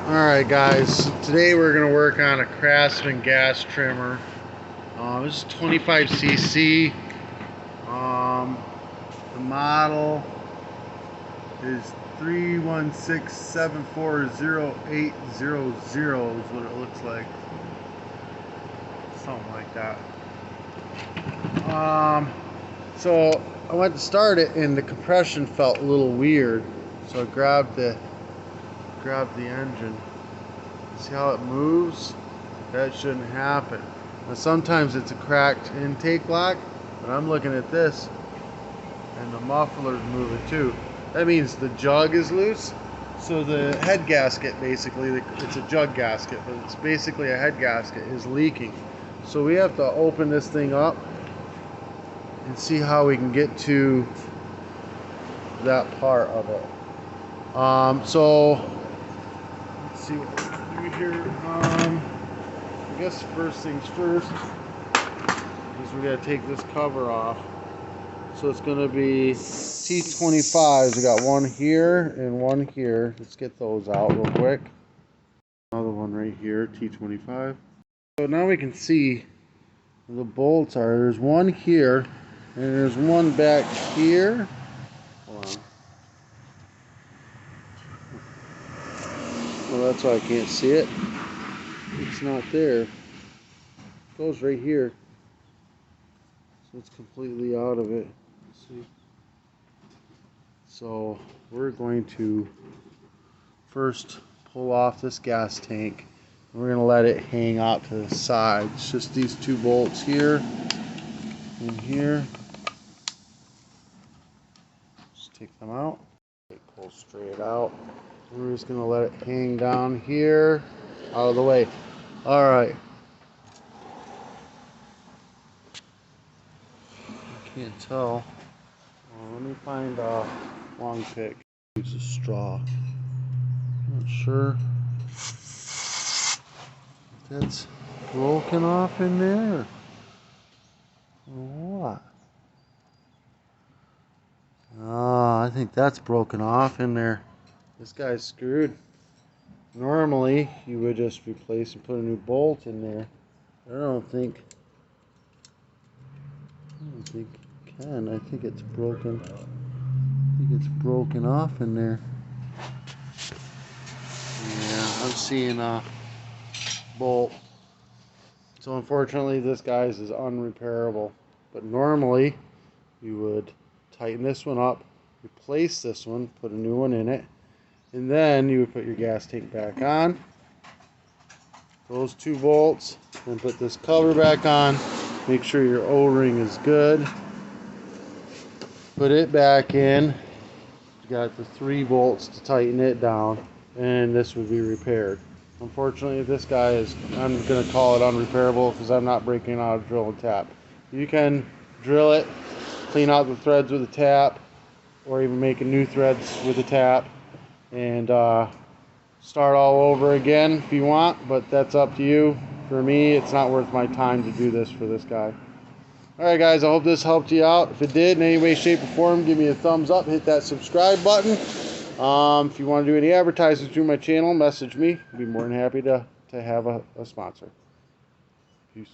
Alright guys, today we're going to work on a Craftsman gas trimmer. This is 25cc. The model is 316740800 is what it looks like. Something like that. So I went to start it and the compression felt a little weird. So I grabbed the engine. See how it moves? That shouldn't happen. Now sometimes it's a cracked intake lock, but I'm looking at this and the muffler's moving too. That means the jug is loose. So the head gasket, basically, it's a jug gasket, but it's basically a head gasket, is leaking. So we have to open this thing up and see how we can get to that part of it. So let's see what we can do here. I guess first things first is we gotta take this cover off. So it's gonna be T25s. We got one here and one here. Let's get those out real quick. Another one right here, T25. So now we can see where the bolts are. There's one here and there's one back here. Hold on. Well, that's why I can't see it. It's not there. It goes right here. So it's completely out of it. Let's see. So we're going to first pull off this gas tank. And we're going to let it hang out to the side. It's just these two bolts here and here. Just take them out. Pull straight out. We're just going to let it hang down here, out of the way. Alright. I can't tell. Let me find a long pick. Use a straw. Not sure if that's broken off in there or what. I think that's broken off in there. This guy's screwed. Normally, you would just replace and put a new bolt in there. I don't think you can. I think it's broken. I think it's broken off in there. Yeah, I'm seeing a bolt. So unfortunately, this guy's is unrepairable. But normally, you would tighten this one up, replace this one, put a new one in it, and then you would put your gas tank back on, those two bolts, and put this cover back on. Make sure your O-ring is good. Put it back in. You got the 3 bolts to tighten it down, and this would be repaired. Unfortunately, this guy is, I'm going to call it unrepairable because I'm not breaking out a drill and tap. You can drill it, clean out the threads with a tap, or even make new threads with a tap, and start all over again if you want, but that's up to you. For me, it's not worth my time to do this for this guy. Alright guys, I hope this helped you out. If it did in any way, shape, or form, give me a thumbs up, hit that subscribe button. If you want to do any advertising through my channel, message me. I'd be more than happy to have a sponsor. Peace.